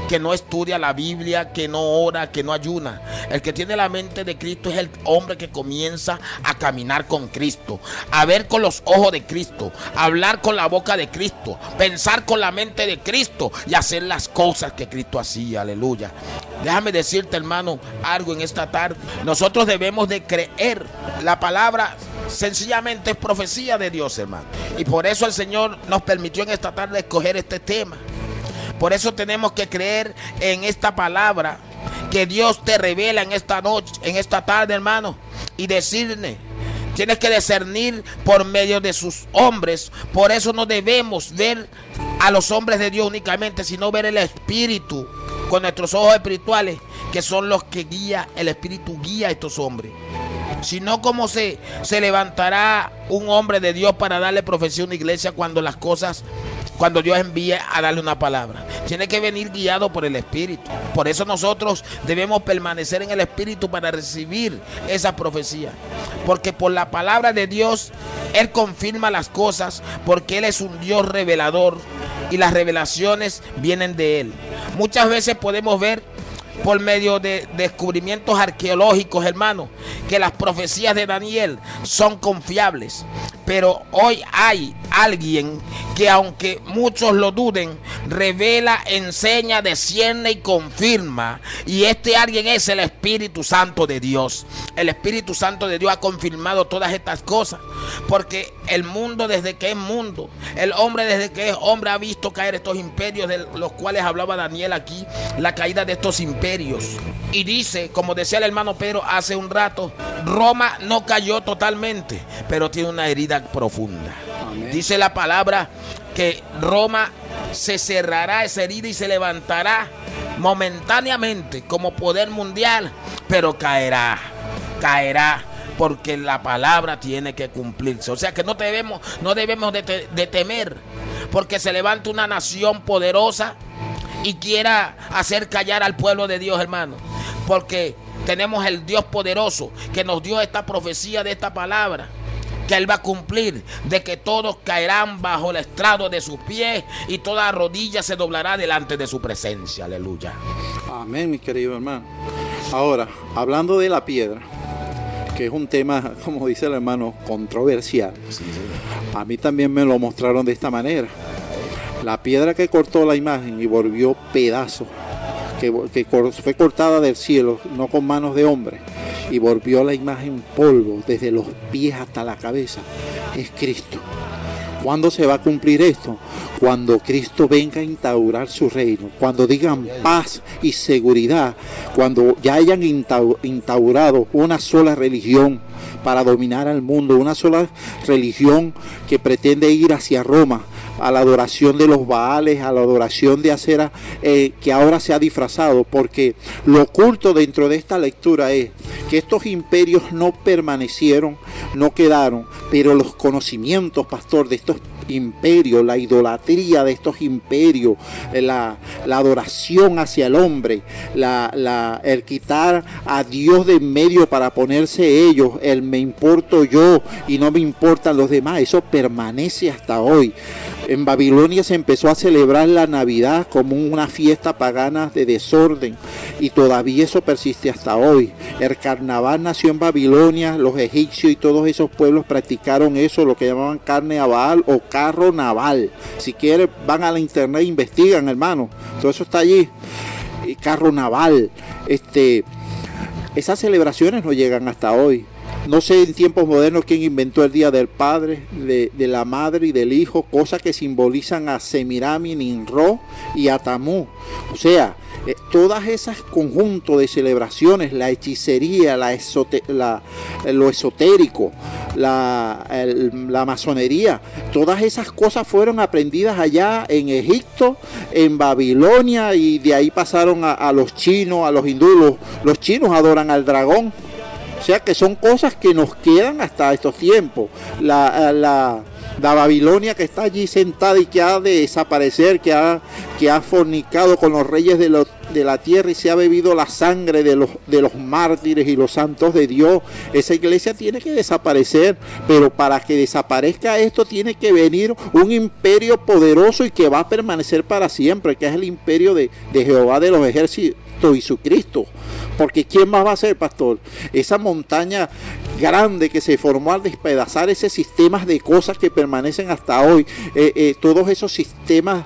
que no estudia la Biblia, que no ora, que no ayuna. El que tiene la mente de Cristo es el hombre que comienza a caminar con Cristo, a ver con los ojos de Cristo, a hablar con la boca de Cristo, pensar con la mente de Cristo y hacer las cosas que Cristo hacía. Aleluya. Déjame decirte, hermano, algo en esta tarde. Nosotros debemos de creer. La palabra sencillamente es profecía de Dios, hermano. Y por eso el Señor nos permitió en esta tarde escoger este tema. Por eso tenemos que creer en esta palabra que Dios te revela en esta noche, en esta tarde, hermano, y decirle, tienes que discernir por medio de sus hombres. Por eso no debemos ver a los hombres de Dios únicamente, sino ver el Espíritu con nuestros ojos espirituales, que son los que guía, el Espíritu guía a estos hombres. Si no, ¿cómo se levantará un hombre de Dios para darle profecía a una iglesia cuando las cosas cuando Dios envíe a darle una palabra. Tiene que venir guiado por el Espíritu. Por eso nosotros debemos permanecer en el Espíritu para recibir esa profecía. Porque por la palabra de Dios, Él confirma las cosas, porque Él es un Dios revelador y las revelaciones vienen de Él. Muchas veces podemos ver por medio de descubrimientos arqueológicos, hermanos, que las profecías de Daniel son confiables. Pero hoy hay alguien que, aunque muchos lo duden, revela, enseña, desciende y confirma. Y este alguien es el Espíritu Santo de Dios. El Espíritu Santo de Dios ha confirmado todas estas cosas. Porque el mundo, desde que es mundo, el hombre desde que es hombre, ha visto caer estos imperios de los cuales hablaba Daniel aquí, la caída de estos imperios. Y dice, como decía el hermano Pedro hace un rato, Roma no cayó totalmente, pero tiene una herida profunda. Amén. Dice la palabra que Roma se cerrará esa herida y se levantará momentáneamente como poder mundial, pero caerá porque la palabra tiene que cumplirse. O sea que no debemos de temer, porque se levanta una nación poderosa y quiera hacer callar al pueblo de Dios, hermano, porque tenemos el Dios poderoso que nos dio esta profecía de esta palabra, que Él va a cumplir, de que todos caerán bajo el estrado de sus pies y toda rodilla se doblará delante de su presencia. Aleluya. Amén, mi querido hermano. Ahora, hablando de la piedra, que es un tema, como dice el hermano, controversial. Sí. A mí también me lo mostraron de esta manera. La piedra que cortó la imagen y volvió pedazo, que fue cortada del cielo, no con manos de hombre, y volvió la imagen polvo desde los pies hasta la cabeza, es Cristo. ¿Cuándo se va a cumplir esto? Cuando Cristo venga a instaurar su reino, cuando digan paz y seguridad, cuando ya hayan instaurado una sola religión para dominar al mundo, una sola religión que pretende ir hacia Roma, a la adoración de los Baales, a la adoración de Acera, que ahora se ha disfrazado, porque lo oculto dentro de esta lectura es que estos imperios no permanecieron, no quedaron, pero los conocimientos, pastor, de estos imperios, la idolatría de estos imperios, la adoración hacia el hombre, el quitar a Dios de en medio para ponerse ellos, el me importo yo y no me importan los demás, eso permanece hasta hoy. En Babilonia se empezó a celebrar la Navidad como una fiesta pagana de desorden y todavía eso persiste hasta hoy. El carnaval nació en Babilonia, los egipcios y todos esos pueblos practicaron eso, lo que llamaban carne a Baal o carro naval. Si quieren van a la internet e investigan, hermano, todo eso está allí. Carro naval, esas celebraciones no llegan hasta hoy. No sé en tiempos modernos quién inventó el Día del Padre, de la Madre y del Hijo, cosas que simbolizan a Semirami, Ninro y a Tamú. O sea, todas esas conjuntos de celebraciones, la hechicería, lo esotérico, la masonería, todas esas cosas fueron aprendidas allá en Egipto, en Babilonia, y de ahí pasaron a los chinos, a los hindúes. Los chinos adoran al dragón. O sea que son cosas que nos quedan hasta estos tiempos. La Babilonia que está allí sentada y que ha de desaparecer, que ha fornicado con los reyes de la tierra y se ha bebido la sangre de los mártires y los santos de Dios. Esa iglesia tiene que desaparecer, pero para que desaparezca esto tiene que venir un imperio poderoso y que va a permanecer para siempre, que es el imperio de Jehová de los ejércitos y su Cristo. Porque ¿quién más va a ser, pastor? Esa montaña grande que se formó al despedazar ese sistema de cosas que permanecen hasta hoy, todos esos sistemas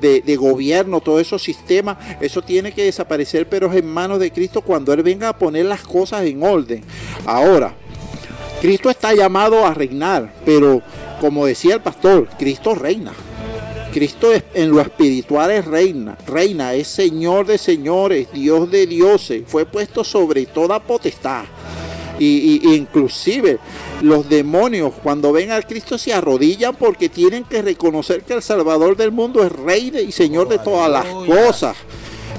de gobierno, todos esos sistemas, eso tiene que desaparecer, pero es en manos de Cristo cuando Él venga a poner las cosas en orden. Ahora, Cristo está llamado a reinar, pero como decía el pastor, Cristo reina. Cristo en lo espiritual es reina, es Señor de señores, Dios de dioses, fue puesto sobre toda potestad. Y inclusive los demonios cuando ven a Cristo se arrodillan porque tienen que reconocer que el Salvador del mundo es Rey y Señor de todas las cosas.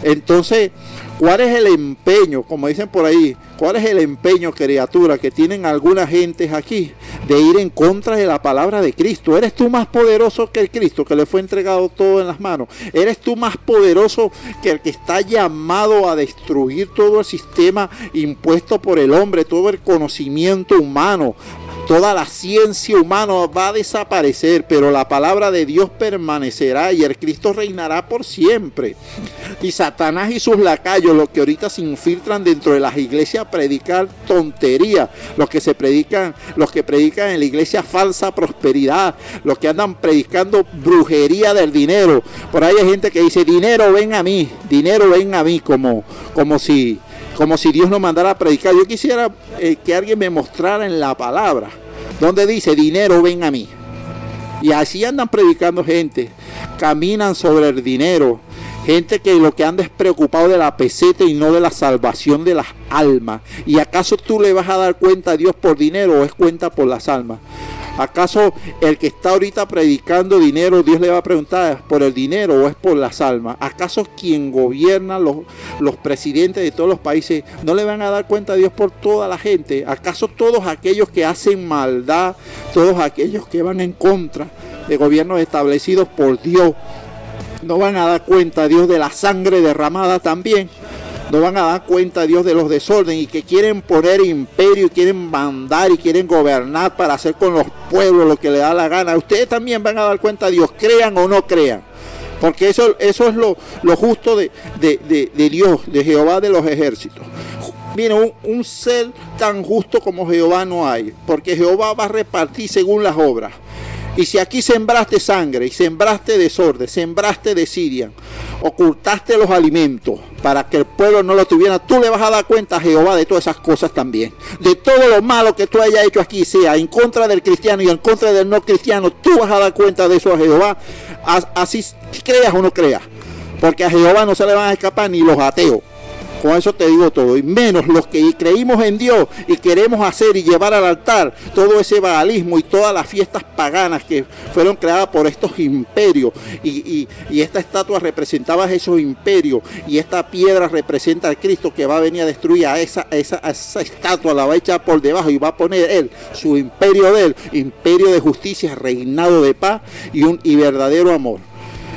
Entonces, ¿cuál es el empeño? Como dicen por ahí, ¿cuál es el empeño, criatura, que tienen algunas gentes aquí de ir en contra de la palabra de Cristo. ¿Eres tú más poderoso que el Cristo que le fue entregado todo en las manos? ¿Eres tú más poderoso que el que está llamado a destruir todo el sistema impuesto por el hombre, todo el conocimiento humano? Toda la ciencia humana va a desaparecer, pero la palabra de Dios permanecerá y el Cristo reinará por siempre. Y Satanás y sus lacayos, los que ahorita se infiltran dentro de las iglesias a predicar tontería, los que predican en la iglesia falsa prosperidad, los que andan predicando brujería del dinero. Por ahí hay gente que dice, dinero ven a mí, como si Dios nos mandara a predicar. Yo quisiera que alguien me mostrara en la palabra donde dice, dinero ven a mí. Y así andan predicando gente, caminan sobre el dinero, gente que lo que anda es preocupado de la peseta y no de la salvación de las almas. ¿Y acaso tú le vas a dar cuenta a Dios por dinero o es cuenta por las almas? ¿Acaso el que está ahorita predicando dinero, Dios le va a preguntar por el dinero o es por las almas? ¿Acaso quien gobierna, los presidentes de todos los países, no le van a dar cuenta a Dios por toda la gente? ¿Acaso todos aquellos que hacen maldad, todos aquellos que van en contra de gobiernos establecidos por Dios, no van a dar cuenta a Dios de la sangre derramada también? No van a dar cuenta a Dios de los desórdenes y que quieren poner imperio y quieren mandar y quieren gobernar para hacer con los pueblos lo que les da la gana. Ustedes también van a dar cuenta a Dios, crean o no crean. Porque eso es lo justo de Dios, de Jehová de los ejércitos. Miren, un ser tan justo como Jehová no hay, porque Jehová va a repartir según las obras. Y si aquí sembraste sangre, y sembraste desorden, sembraste desidia, ocultaste los alimentos para que el pueblo no lo tuviera, tú le vas a dar cuenta a Jehová de todas esas cosas también. De todo lo malo que tú hayas hecho aquí, sea en contra del cristiano y en contra del no cristiano, tú vas a dar cuenta de eso a Jehová, así creas o no creas. Porque a Jehová no se le van a escapar ni los ateos. Con eso te digo todo, y menos los que creímos en Dios y queremos hacer y llevar al altar todo ese baalismo y todas las fiestas paganas que fueron creadas por estos imperios, y esta estatua representaba esos imperios, y esta piedra representa al Cristo que va a venir a destruir a esa estatua, la va a echar por debajo y va a poner él, su imperio de él, imperio de justicia, reinado de paz y verdadero amor.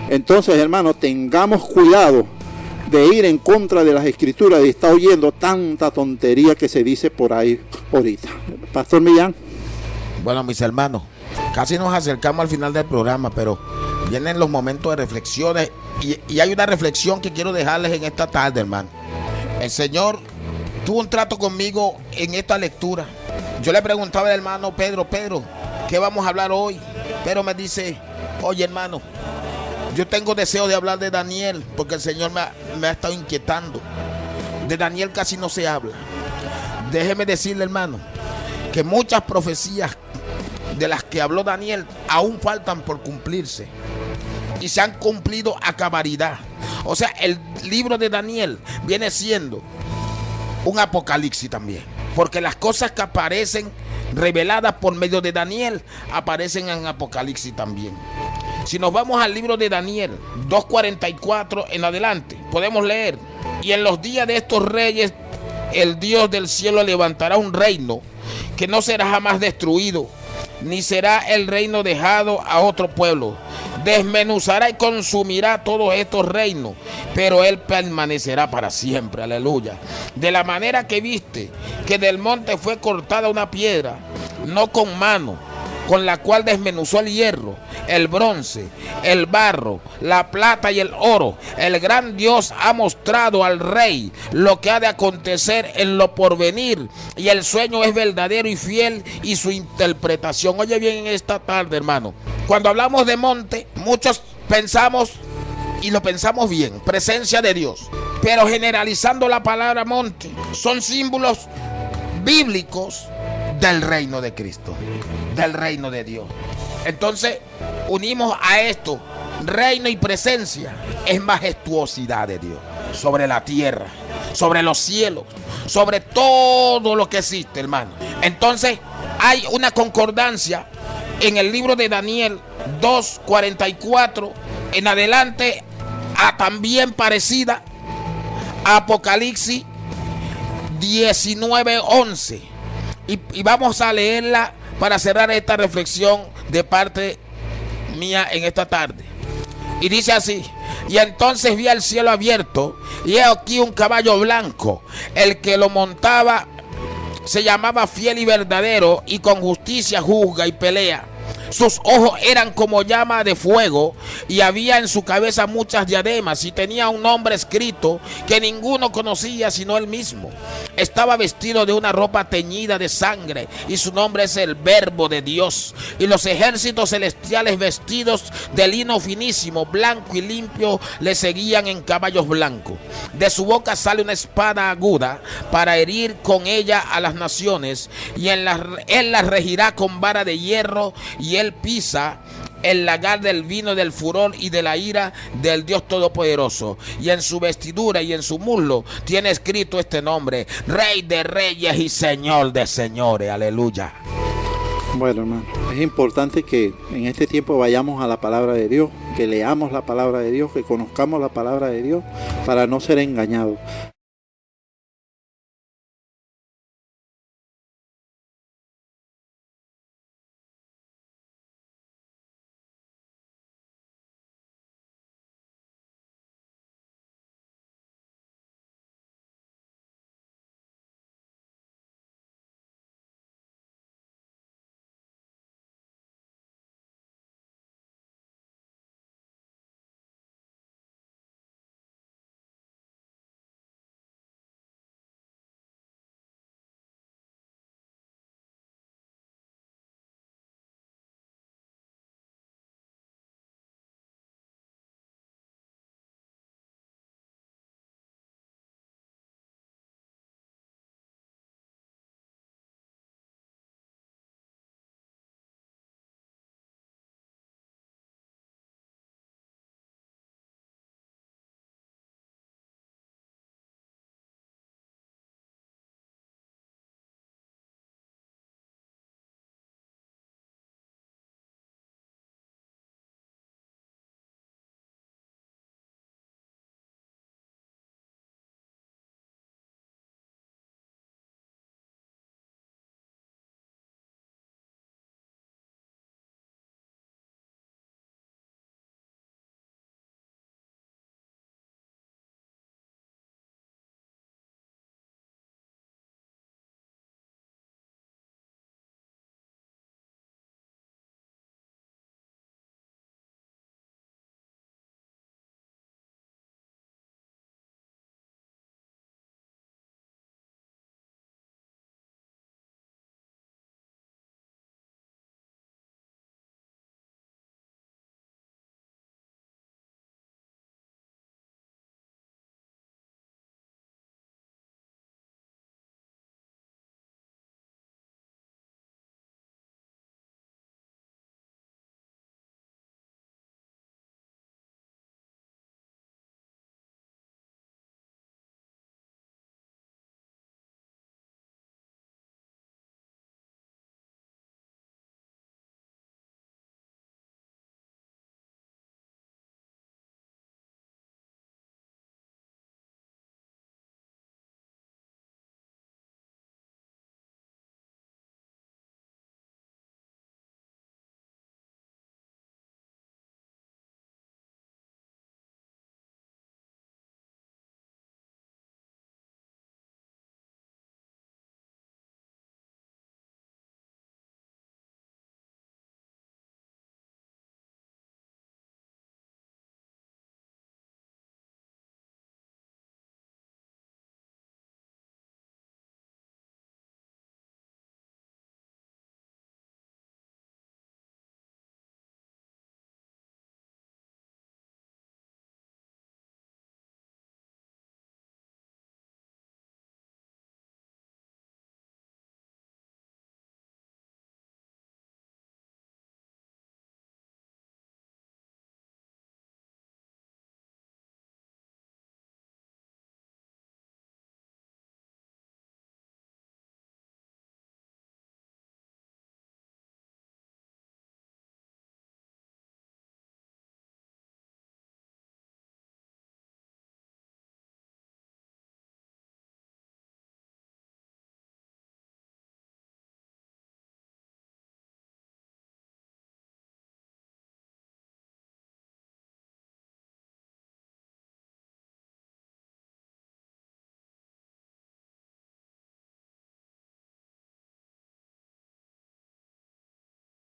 Entonces, hermanos, tengamos cuidado de ir en contra de las escrituras y está oyendo tanta tontería que se dice por ahí ahorita. Pastor Millán. Bueno, mis hermanos, casi nos acercamos al final del programa, pero vienen los momentos de reflexiones y hay una reflexión que quiero dejarles en esta tarde, hermano. El Señor tuvo un trato conmigo en esta lectura. Yo le preguntaba al hermano Pedro, ¿qué vamos a hablar hoy? Pedro me dice, oye, hermano, yo tengo deseo de hablar de Daniel porque el Señor me ha estado inquietando. De Daniel casi no se habla. Déjeme decirle, hermano, que muchas profecías de las que habló Daniel aún faltan por cumplirse y se han cumplido a cabalidad. O sea, el libro de Daniel viene siendo un apocalipsis también, porque las cosas que aparecen reveladas por medio de Daniel aparecen en Apocalipsis también. Si nos vamos al libro de Daniel 2:44 en adelante, podemos leer: y en los días de estos reyes el Dios del cielo levantará un reino que no será jamás destruido, ni será el reino dejado a otro pueblo. Desmenuzará y consumirá todos estos reinos, pero él permanecerá para siempre. Aleluya. De la manera que viste que del monte fue cortada una piedra, no con mano, con la cual desmenuzó el hierro, el bronce, el barro, la plata y el oro. El gran Dios ha mostrado al rey lo que ha de acontecer en lo porvenir, y el sueño es verdadero y fiel, y su interpretación. Oye bien en esta tarde, hermano, cuando hablamos de monte, muchos pensamos, y lo pensamos bien, presencia de Dios, pero generalizando la palabra monte, son símbolos bíblicos del reino de Cristo, del reino de Dios. Entonces unimos a esto reino y presencia, es majestuosidad de Dios sobre la tierra, sobre los cielos, sobre todo lo que existe, hermano. Entonces hay una concordancia en el libro de Daniel 2:44 en adelante, también parecida a Apocalipsis 19:11. Y vamos a leerla para cerrar esta reflexión de parte mía en esta tarde. Y dice así: y entonces vi el cielo abierto, y he aquí un caballo blanco. El que lo montaba se llamaba Fiel y Verdadero, y con justicia juzga y pelea. Sus ojos eran como llama de fuego, y había en su cabeza muchas diademas, y tenía un nombre escrito que ninguno conocía sino él mismo. Estaba vestido de una ropa teñida de sangre, y su nombre es el Verbo de Dios. Y los ejércitos celestiales, vestidos de lino finísimo, blanco y limpio, le seguían en caballos blancos. De su boca sale una espada aguda para herir con ella a las naciones, y él las regirá con vara de hierro, y él pisa el lagar del vino del furor y de la ira del Dios Todopoderoso. Y en su vestidura y en su muslo tiene escrito este nombre: Rey de Reyes y Señor de Señores. Aleluya. Bueno, hermano, es importante que en este tiempo vayamos a la palabra de Dios, que leamos la palabra de Dios, que conozcamos la palabra de Dios para no ser engañados.